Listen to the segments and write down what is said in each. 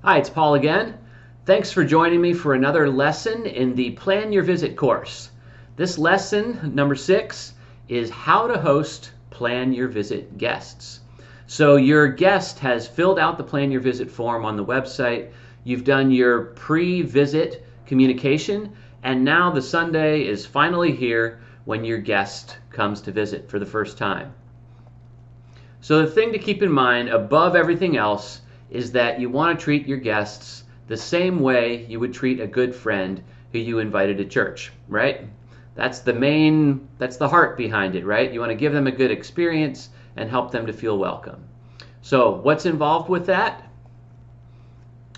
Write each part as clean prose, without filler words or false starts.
Hi, it's Paul again. Thanks for joining me for another lesson in the Plan Your Visit course. This lesson, number 6, is how to host Plan Your Visit guests. So your guest has filled out the Plan Your Visit form on the website. You've done your pre-visit communication, and now the Sunday is finally here when your guest comes to visit for the first time. So the thing to keep in mind above everything else is that you want to treat your guests the same way you would treat a good friend who you invited to church, right? That's the heart behind it, right? You want to give them a good experience and help them to feel welcome. So what's involved with that?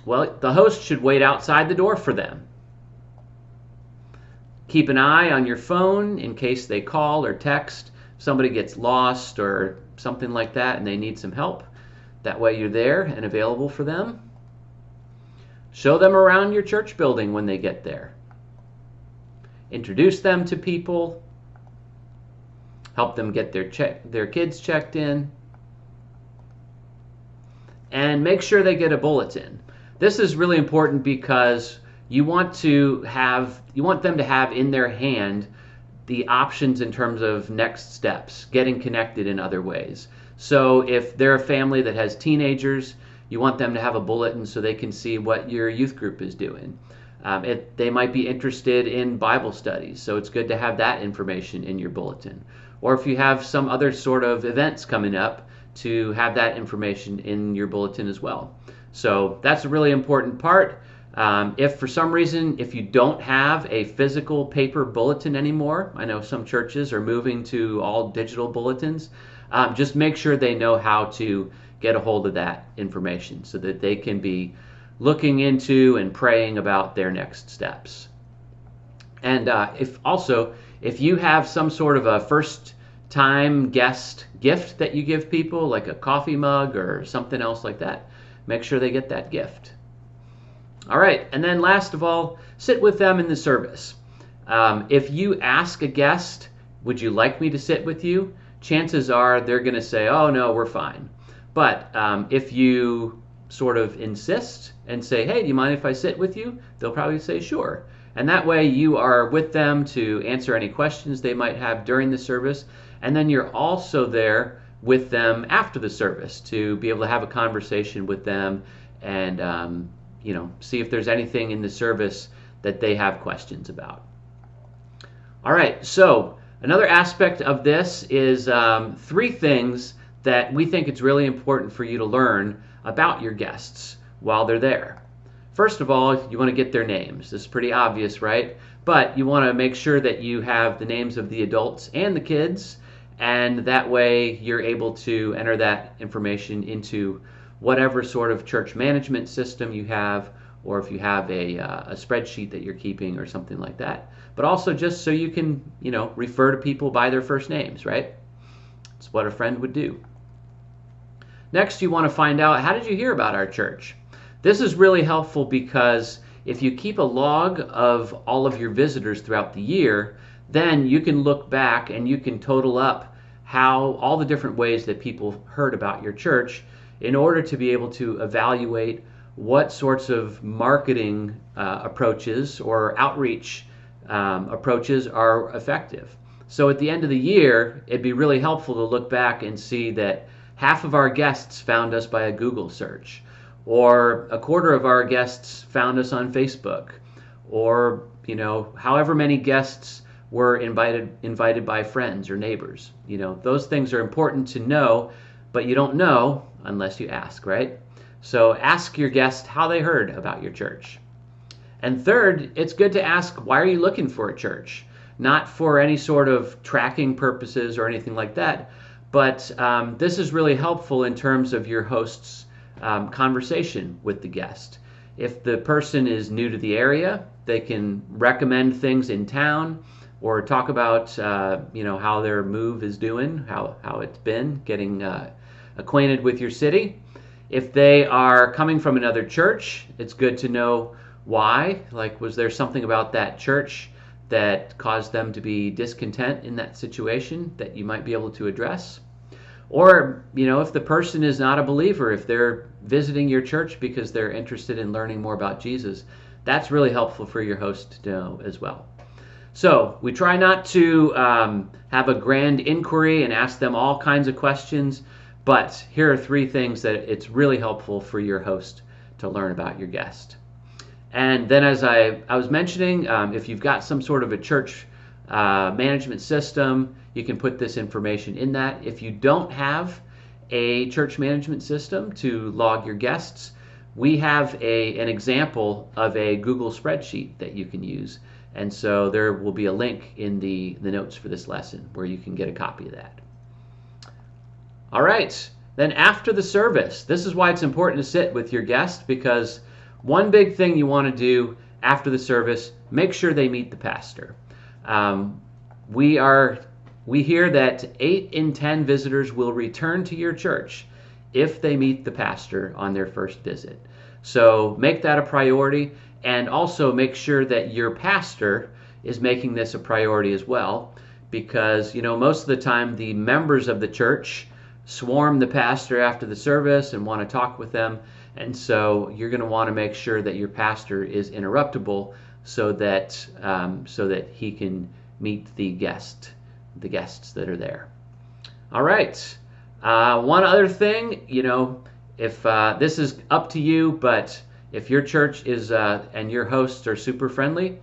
Well, the host should wait outside the door for them. Keep an eye on your phone in case they call or text, somebody gets lost or something like that and they need some help. That way you're there and available for them. Show them around your church building when they get there. Introduce them to people. Help them get their kids checked in. And make sure they get a bulletin. This is really important because you want them to have in their hand the options in terms of next steps, getting connected in other ways. So if they're a family that has teenagers, you want them to have a bulletin so they can see what your youth group is doing. They might be interested in Bible studies, so it's good to have that information in your bulletin. Or if you have some other sort of events coming up, to have that information in your bulletin as well. So that's a really important part. If for some reason, if you don't have a physical paper bulletin anymore, I know some churches are moving to all digital bulletins, just make sure they know how to get a hold of that information so that they can be looking into and praying about their next steps. And if you have some sort of a first-time guest gift that you give people, like a coffee mug or something else like that, make sure they get that gift. All right, and then last of all, sit with them in the service. If you ask a guest, would you like me to sit with you? Chances are they're going to say, oh no, we're fine. But if you sort of insist and say, hey, do you mind if I sit with you? They'll probably say, sure. And that way you are with them to answer any questions they might have during the service. And then you're also there with them after the service to be able to have a conversation with them and see if there's anything in the service that they have questions about. All right, so another aspect of this is 3 things that we think it's really important for you to learn about your guests while they're there. First of all, you want to get their names. This is pretty obvious, right? But you want to make sure that you have the names of the adults and the kids, and that way you're able to enter that information into whatever sort of church management system you have, or if you have a spreadsheet that you're keeping or something like that. But also just so you can, refer to people by their first names, right? It's what a friend would do. Next, you want to find out, how did you hear about our church? This is really helpful because if you keep a log of all of your visitors throughout the year, then you can look back and you can total up how all the different ways that people heard about your church in order to be able to evaluate what sorts of marketing approaches or outreach approaches are effective. So at the end of the year, it'd be really helpful to look back and see that half of our guests found us by a Google search, or a quarter of our guests found us on Facebook, or however many guests were invited by friends or neighbors. Those things are important to know, but you don't know unless you ask, right? So ask your guest how they heard about your church. And third, it's good to ask, why are you looking for a church? Not for any sort of tracking purposes or anything like that, but this is really helpful in terms of your host's conversation with the guest. If the person is new to the area, they can recommend things in town or talk about how their move is doing, how it's been, getting acquainted with your city. If they are coming from another church, it's good to know why. Like, was there something about that church that caused them to be discontent in that situation that you might be able to address? Or, if the person is not a believer, if they're visiting your church because they're interested in learning more about Jesus, that's really helpful for your host to know as well. So we try not to have a grand inquiry and ask them all kinds of questions, but here are 3 things that it's really helpful for your host to learn about your guest. And then, as I was mentioning, if you've got some sort of a church management system, you can put this information in that. If you don't have a church management system to log your guests, we have an example of a Google spreadsheet that you can use. And so there will be a link in the notes for this lesson where you can get a copy of that. All right, then after the service, this is why it's important to sit with your guest, because one big thing you want to do after the service, make sure they meet the pastor. We hear that 8 in 10 visitors will return to your church if they meet the pastor on their first visit. So make that a priority, and also make sure that your pastor is making this a priority as well, because most of the time the members of the church swarm the pastor after the service and want to talk with them, and so you're going to want to make sure that your pastor is interruptible so that he can meet the guests that are there. All right. One other thing, if this is up to you, but if your church is and your hosts are super friendly,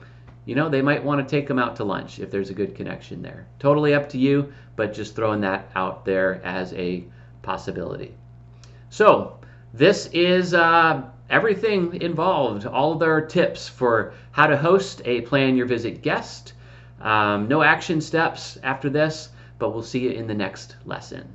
they might want to take them out to lunch if there's a good connection there. Totally up to you, but just throwing that out there as a possibility. So this is everything involved, all of their tips for how to host a Plan Your Visit guest. No action steps after this, but we'll see you in the next lesson.